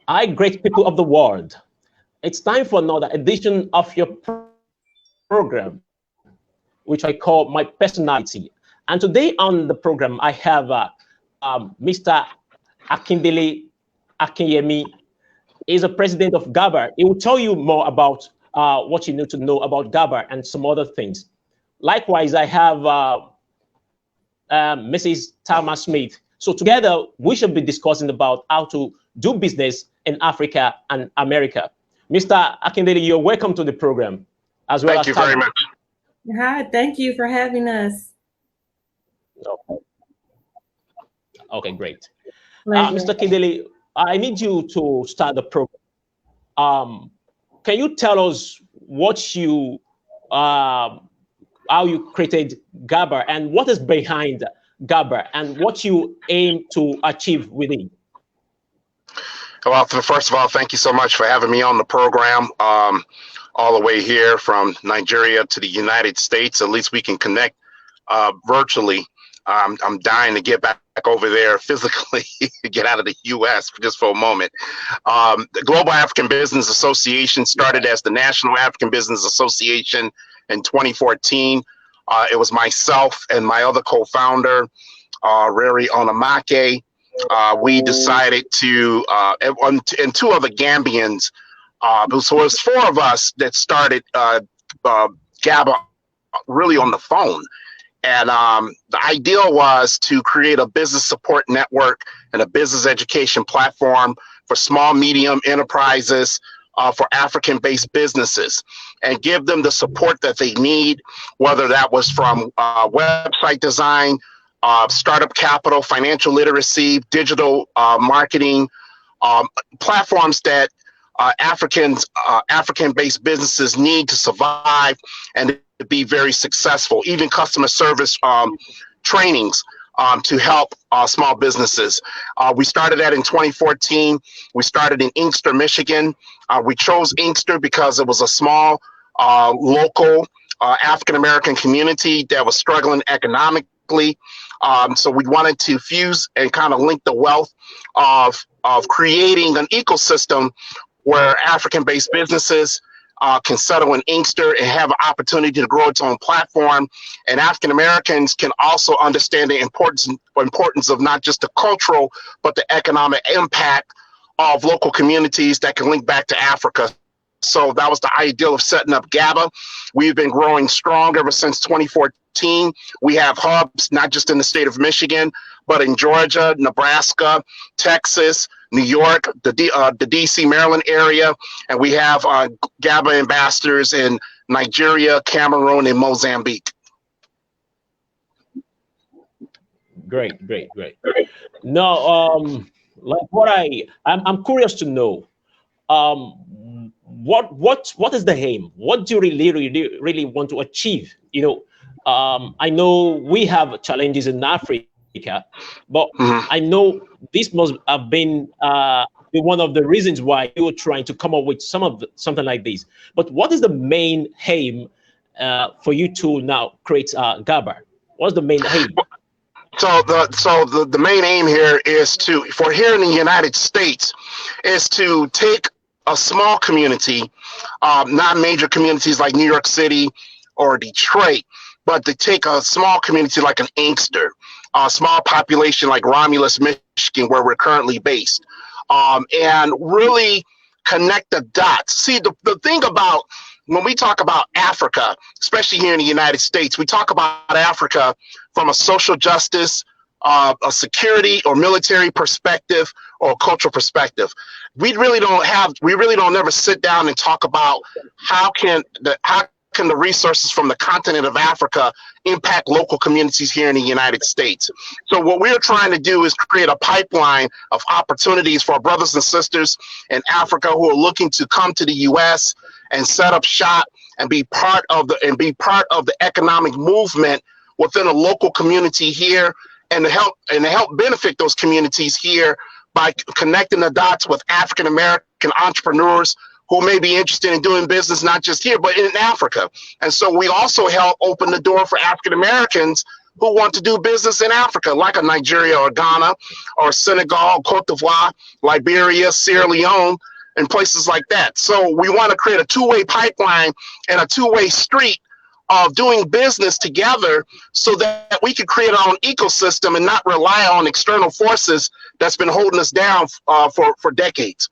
Hi, great people of the world. It's time for another edition of your program, which I call My Personality. And today on the program, I have Mr. Akindele Akinyemi. He's a president of Gaba. He will tell you more about what you need to know about Gaba and some other things. Likewise, I have Mrs. Tama Smith. So together, we should be discussing about how to do business in Africa and America. Mr. Akindele, you're welcome to the program, as well Thank as you Tama. very much. Hi, thank you for having us. Okay, great. Pleasure. Mr. Akindele, I need you to start the program. Can you tell us what you, how you created Gaba and what is behind Gaba and what you aim to achieve with it? Well, first of all, thank you so much for having me on the program. All the way here from Nigeria to the United States. At least we can connect virtually. I'm dying to get back over there physically, get out of the U.S. just for a moment. The Global African Business Association started as the National African Business Association in 2014. It was myself and my other co-founder, Riri Onamake. We decided to, and two other Gambians, so it was four of us that started Gaba really on the phone. And the ideal was to create a business support network and a business education platform for small, medium enterprises, for African-based businesses, and give them the support that they need, whether that was from website design, startup capital, financial literacy, digital marketing, platforms that African-based businesses need to survive and to be very successful, even customer service trainings to help small businesses. We started that in 2014. We started in Inkster, Michigan. We chose Inkster because it was a small, local African-American community that was struggling economically. So we wanted to fuse and kind of link the wealth of creating an ecosystem where African-based businesses can settle in Inkster and have an opportunity to grow its own platform. And African-Americans can also understand the importance of not just the cultural, but the economic impact of local communities that can link back to Africa. So that was the ideal of setting up Gaba. We've been growing strong ever since 2014. We have hubs, not just in the state of Michigan, but in Georgia, Nebraska, Texas, New York, the DC, Maryland area. And we have Gaba ambassadors in Nigeria, Cameroon, and Mozambique. Great. Now, like what I'm curious to know, what is the aim? What do you really want to achieve? I know we have challenges in Africa, but I know this must have been one of the reasons why you were trying to come up with something like this. But what is the main aim for you to now create Gaba? What's the main aim? So the main aim here is for here in the United States, is to take a small community, not major communities like New York City or Detroit, but to take a small community like an Inkster, a small population like Romulus, Michigan, where we're currently based, and really connect the dots. See, the thing about when we talk about Africa, especially here in the United States, we talk about Africa from a social justice, a security or military perspective, or a cultural perspective. We really don't never sit down and talk about how can the resources from the continent of Africa impact local communities here in the United States. So what we're trying to do is create a pipeline of opportunities for our brothers and sisters in Africa who are looking to come to the U.S. and set up shop and be part of the economic movement within a local community here, and to help benefit those communities here by connecting the dots with African American entrepreneurs who may be interested in doing business not just here but in Africa. And so we also help open the door for African Americans who want to do business in Africa, like a Nigeria or Ghana or Senegal, Cote d'Ivoire, Liberia, Sierra Leone, and places like that. So we want to create a two-way pipeline and a two-way street of doing business together so that we can create our own ecosystem and not rely on external forces that's been holding us down for decades.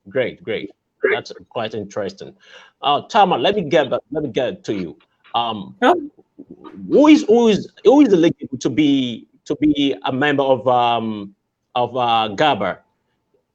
Great, great. That's quite interesting. Tama, let me get to you. Oh, Who is eligible to be a member of Gaba,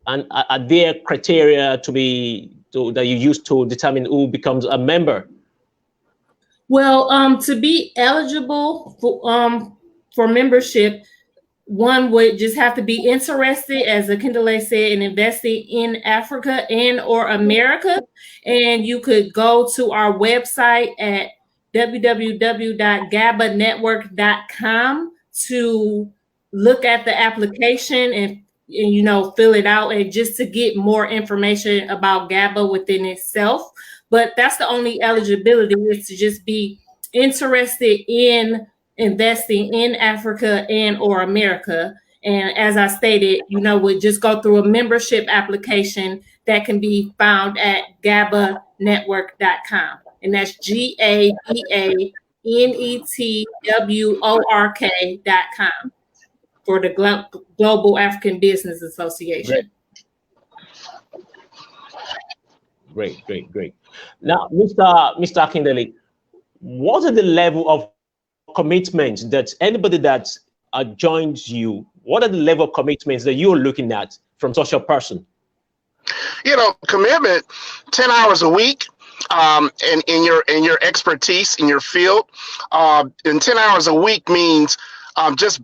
and are there criteria that you use to determine who becomes a member? well, to be eligible for membership, one would just have to be interested, as Akindele said, in investing in Africa and or America. And you could go to our website at www.gabanetwork.com to look at the application and fill it out, and just to get more information about GABA within itself. But that's the only eligibility, is to just be interested in investing in Africa and or America. And as I stated, would just go through a membership application that can be found at gabanetwork.com. And that's GABANETWORK.com for the Global African Business Association. Great. Now, Mr. Akindele, what are the level of commitments that anybody that joins you, what are the level of commitments that you're looking at from such a person? Commitment, 10 hours a week, and in your expertise in your field. And 10 hours a week means just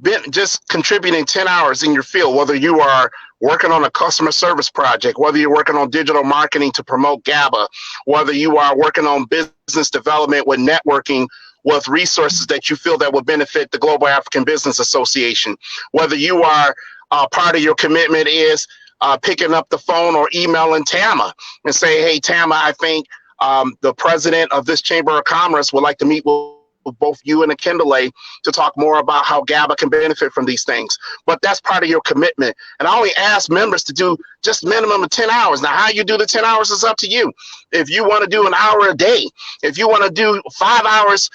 contributing 10 hours in your field, whether you are working on a customer service project, whether you're working on digital marketing to promote GABA, whether you are working on business development with networking with resources that you feel that will benefit the Global African Business Association, whether you are part of your commitment is picking up the phone or emailing Tama and say, hey, Tama, I think the president of this Chamber of Commerce would like to meet with both you and Akindele to talk more about how GABA can benefit from these things. But that's part of your commitment. And I only ask members to do just minimum of 10 hours. Now, how you do the 10 hours is up to you. If you want to do an hour a day, if you want to do 5 hours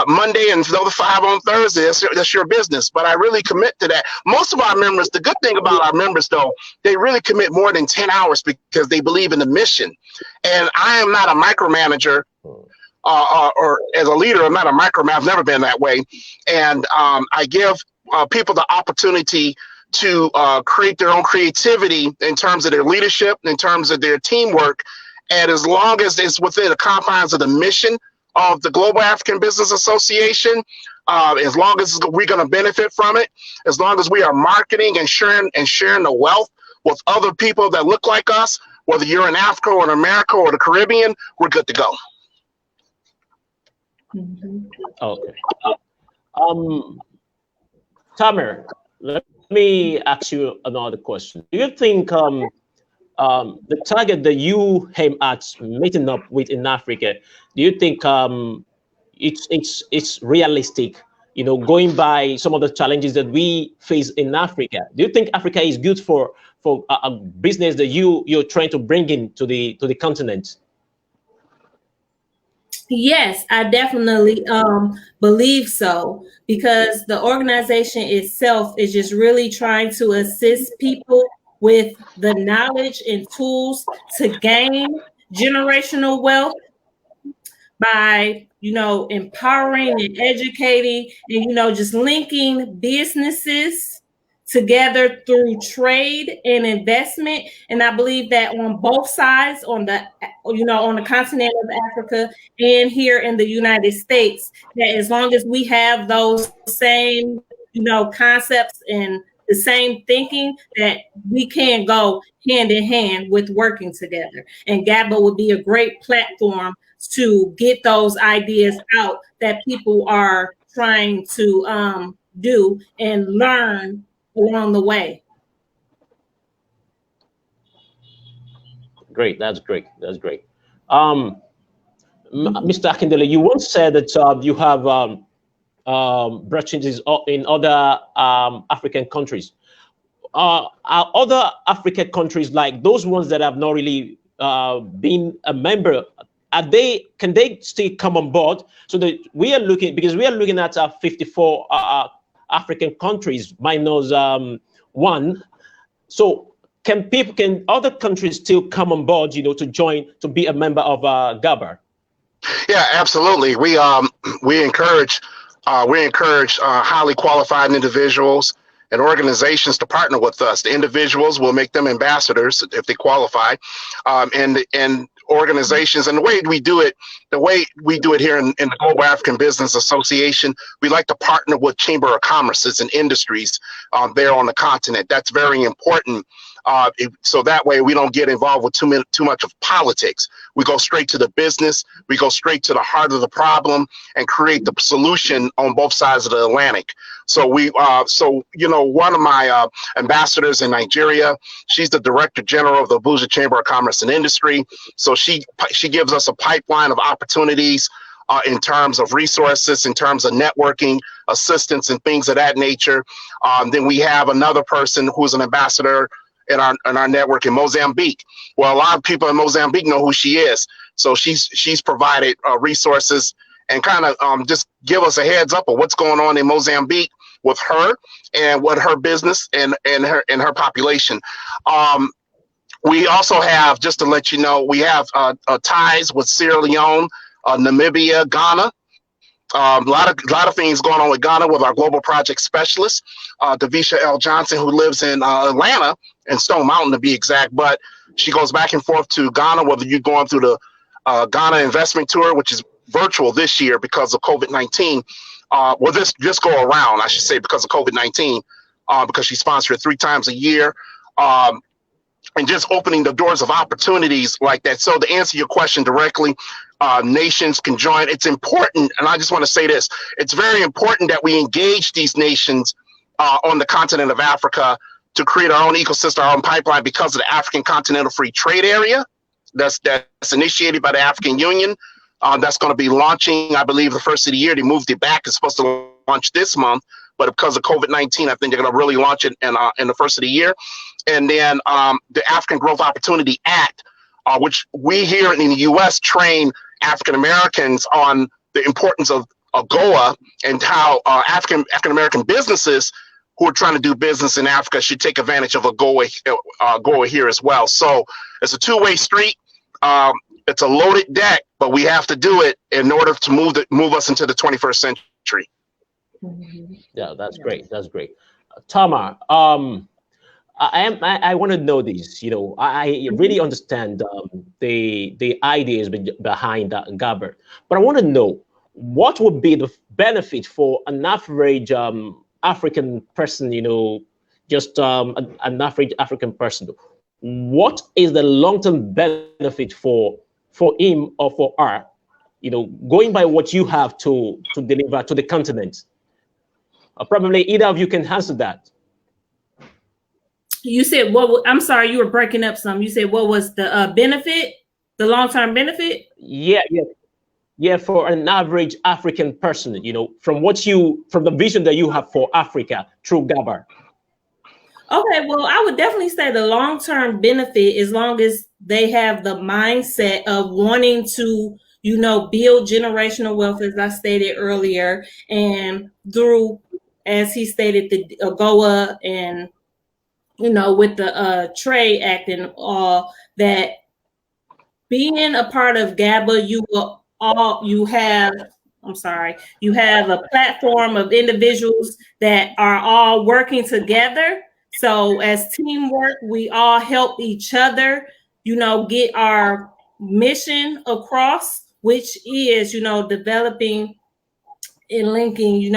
Monday and the other 5 on Thursday, that's your business. But I really commit to that. Most of our members, the good thing about our members, though, they really commit more than 10 hours because they believe in the mission. And I am not a micromanager. Or as a leader, I'm not a micromanager. I've never been that way. And I give people the opportunity to create their own creativity in terms of their leadership, in terms of their teamwork. And as long as it's within the confines of the mission of the Global African Business Association, as long as we're going to benefit from it, as long as we are marketing and sharing the wealth with other people that look like us, whether you're in Africa or in America or the Caribbean, we're good to go. Okay. Tamer, let me ask you another question. Do you think the target that you aim at meeting up with in Africa, do you think it's realistic? Going by some of the challenges that we face in Africa, do you think Africa is good for a business that you're trying to bring into the continent? Yes, I definitely believe so, because the organization itself is just really trying to assist people with the knowledge and tools to gain generational wealth by, empowering and educating and, just linking businesses together through trade and investment. And I believe that on both sides, on the continent of Africa and here in the United States, that as long as we have those same, concepts and the same thinking, that we can go hand in hand with working together. And GABA would be a great platform to get those ideas out that people are trying to do and learn along the way. Great, that's great. Mr. Akindele, you once said that you have branches in other African countries. Are other African countries, like those ones that have not really been a member, can they still come on board? So that we are looking at 54 African countries minus one. So can other countries still come on board, to join, to be a member of Gaba? Yeah, absolutely. We encourage highly qualified individuals and organizations to partner with us. The individuals will make them ambassadors if they qualify, and organizations. And the way we do it here in the Global African Business Association, we like to partner with Chamber of Commerces and industries there on the continent. That's very important. So that way we don't get involved with too much of politics. We go straight to the business. We go straight to the heart of the problem and create the solution on both sides of the Atlantic. So one of my ambassadors in Nigeria, she's the Director General of the Abuja Chamber of Commerce and Industry. So she gives us a pipeline of opportunities in terms of resources, in terms of networking, assistance, and things of that nature. Then we have another person who's an ambassador in our network in Mozambique. Well, a lot of people in Mozambique know who she is. So she's provided resources and kind of just give us a heads up of what's going on in Mozambique with her and what her business and her population. We also have, just to let you know, we have ties with Sierra Leone, Namibia, Ghana. A lot of things going on with Ghana with our global project specialist, Davisha L. Johnson, who lives in Atlanta and Stone Mountain to be exact. But she goes back and forth to Ghana, whether you're going through the Ghana investment tour, which is virtual this year because of COVID-19. This go around, I should say, because of COVID-19, because she sponsored it 3 times a year. And just opening the doors of opportunities like that. So to answer your question directly, nations can join. It's important, and I just want to say this, it's very important that we engage these nations on the continent of Africa to create our own ecosystem, our own pipeline, because of the African Continental Free Trade Area that's initiated by the African Union. That's going to be launching, I believe, the first of the year. They moved it back. It's supposed to launch this month, but because of COVID-19, I think they're going to really launch it in the first of the year. And then the African Growth Opportunity Act, which we here in the U.S. train African Americans on the importance of AGOA and how African American businesses who are trying to do business in Africa should take advantage of AGOA here as well. So it's a two-way street. It's a loaded deck, but we have to do it in order to move us into the 21st century. Yeah, that's great. That's great. Tama, I want to know this. I really understand the ideas behind Gaba, but I want to know what would be the benefit for an average African person. Just an average African person. What is the long-term benefit for him or for her? Going by what you have to deliver to the continent. Probably either of you can answer that. You said what? I'm sorry, you were breaking up some. You said what was the benefit, the long-term benefit? Yeah. For an average African person, from the vision that you have for Africa through Gaba. Okay, well, I would definitely say the long-term benefit, as long as they have the mindset of wanting to, build generational wealth, as I stated earlier, and through, as he stated, the AGOA and with the Trade Act and all that, being a part of Gaba, you have a platform of individuals that are all working together. So as teamwork, we all help each other, get our mission across, which is, developing and linking,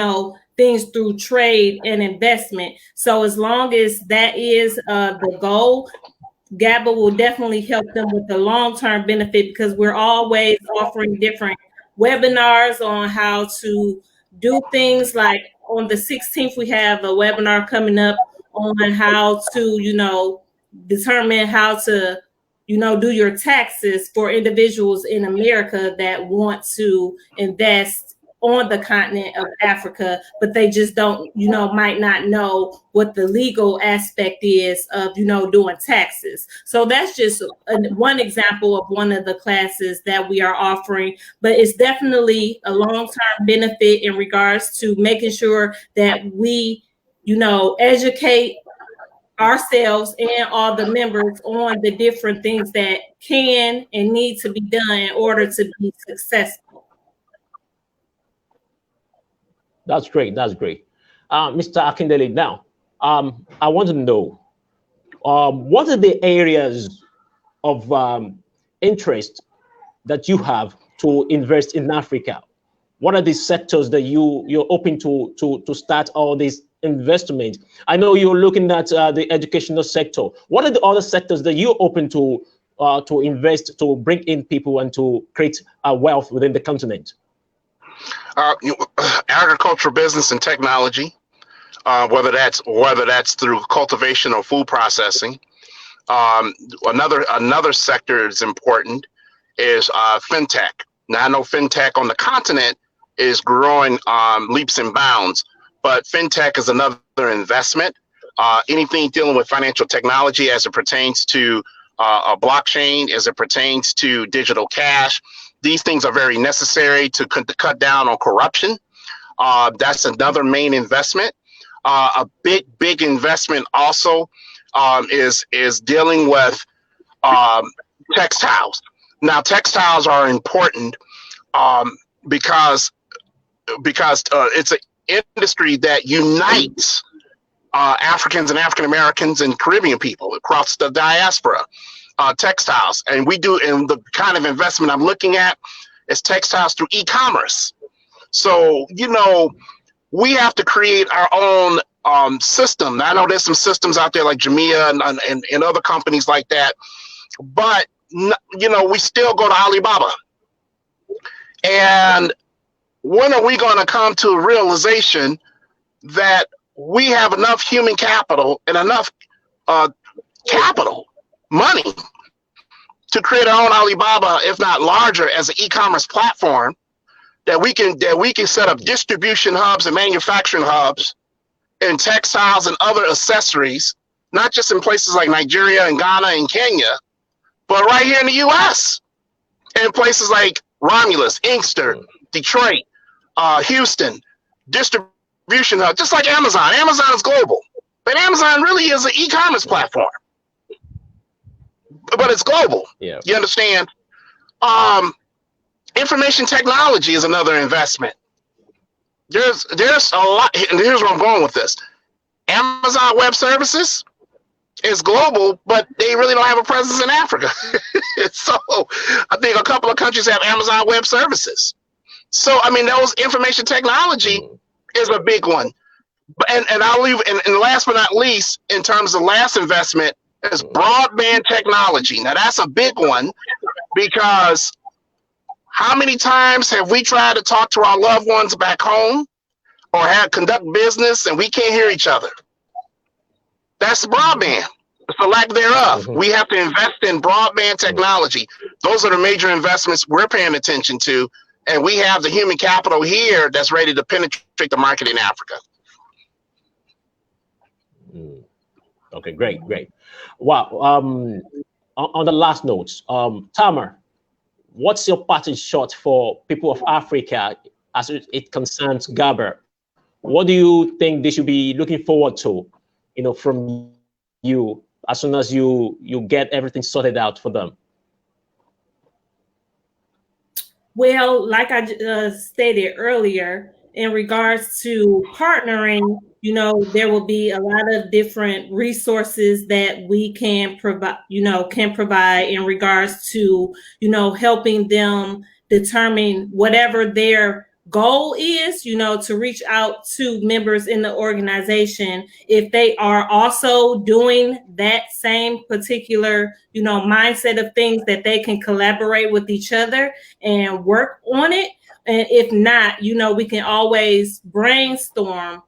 things through trade and investment. So as long as that is the goal, Gaba will definitely help them with the long-term benefit, because we're always offering different webinars on how to do things. Like on the 16th, we have a webinar coming up on how to, determine how to do your taxes for individuals in America that want to invest on the continent of Africa, but they just don't, might not know what the legal aspect is of, doing taxes. So that's just one example of one of the classes that we are offering, but it's definitely a long-term benefit in regards to making sure that we, educate ourselves and all the members on the different things that can and need to be done in order to be successful. That's great. That's great. Mr. Akindele, now, I want to know, what are the areas of interest that you have to invest in Africa? What are the sectors that you're hoping to start all this investment? I know you're looking at the educational sector. What are the other sectors that you're open to invest, to bring in people and to create wealth within the continent? Agricultural business and technology, whether that's through cultivation or food processing. Another sector is important is fintech. Now I know fintech on the continent is growing leaps and bounds, but fintech is another investment. Anything dealing with financial technology as it pertains to a blockchain, as it pertains to digital cash. These things are very necessary to cut down on corruption. That's another main investment. A big investment also is dealing with textiles. Now, textiles are important because it's an industry that unites Africans and African Americans and Caribbean people across the diaspora. Textiles, and the kind of investment I'm looking at is textiles through e-commerce. So we have to create our own system. Now, I know there's some systems out there like Jamia and other companies like that, but we still go to Alibaba. And when are we going to come to a realization that we have enough human capital and enough money to create our own Alibaba, if not larger, as an e-commerce platform that we can set up distribution hubs and manufacturing hubs in textiles and other accessories, not just in places like Nigeria and Ghana and Kenya, but right here in the U.S. in places like Romulus, Inkster, Detroit, Houston, distribution hub, just like Amazon. Amazon is global, but Amazon really is an e-commerce platform. But it's global. Yeah. You understand? Information technology is another investment. There's a lot, and here's where I'm going with this. Amazon Web Services is global, but they really don't have a presence in Africa. So I think a couple of countries have Amazon Web Services. So those information technology is a big one. And I'll leave. And last but not least, in terms of last investment, is broadband technology. Now that's a big one, because how many times have we tried to talk to our loved ones back home or conduct business and we can't hear each other? That's broadband. It's the lack thereof. We have to invest in broadband technology. Those are the major investments we're paying attention to, and we have the human capital here that's ready to penetrate the market in Africa. Okay, great. Wow. On the last notes, Tama, what's your parting shot for people of Africa as it concerns Gaba? What do you think they should be looking forward to, from you as soon as you get everything sorted out for them? Well, like I stated earlier, in regards to partnering, there will be a lot of different resources that we can provide, in regards to, helping them determine whatever their goal is, to reach out to members in the organization if they are also doing that same particular, mindset of things, that they can collaborate with each other and work on it. And if not, we can always brainstorm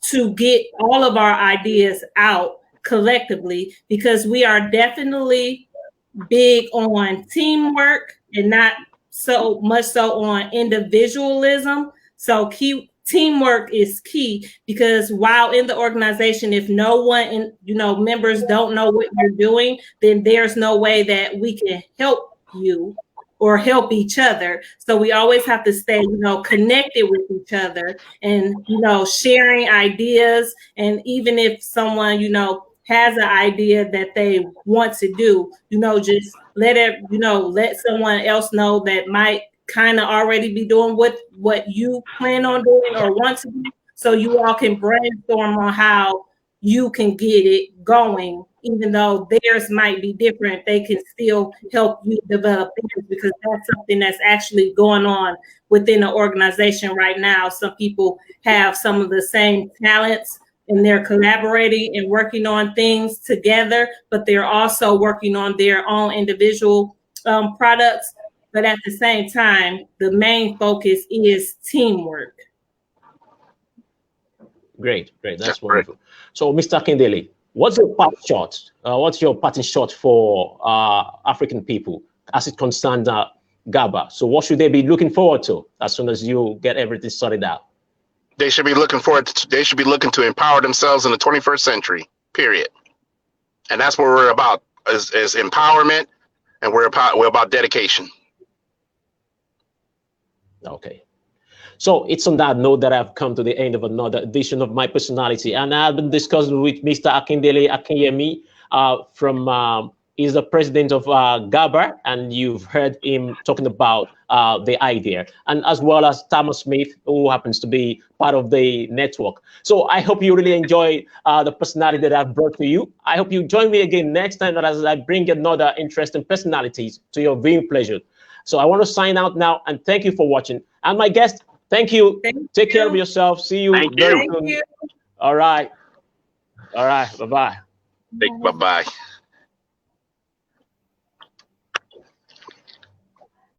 to get all of our ideas out collectively, because we are definitely big on teamwork and not so much so on individualism. So teamwork is key, because while in the organization, if no one members don't know what you're doing, then there's no way that we can help you or help each other. So we always have to stay, connected with each other and, sharing ideas. And even if someone, has an idea that they want to do, just let someone else know that might kind of already be doing what you plan on doing or want to do, so you all can brainstorm on how you can get it going. Even though theirs might be different, they can still help you develop theirs, because that's something that's actually going on within the organization right now. Some people have some of the same talents and they're collaborating and working on things together, but they're also working on their own individual products. But at the same time, the main focus is teamwork. Great. That's wonderful. So, Mr. Akindele, what's your parting shot? What's your parting shot for African people as it concerns Gaba? So, what should they be looking forward to as soon as you get everything sorted out? They should be looking to empower themselves in the 21st century, period. And that's what we're about, is empowerment, and we're about dedication. Okay. So it's on that note that I've come to the end of another edition of My Personality. And I've been discussing with Mr. Akindele Akinyemi he's the president of Gaba, and you've heard him talking about the idea, and as well as Tama Smith, who happens to be part of the network. So I hope you really enjoy the personality that I've brought to you. I hope you join me again next time as I bring another interesting personalities to your viewing pleasure. So I want to sign out now, and thank you for watching. And my guest, thank you. Take care of yourself. See you very soon. All right. Bye-bye. Bye-bye.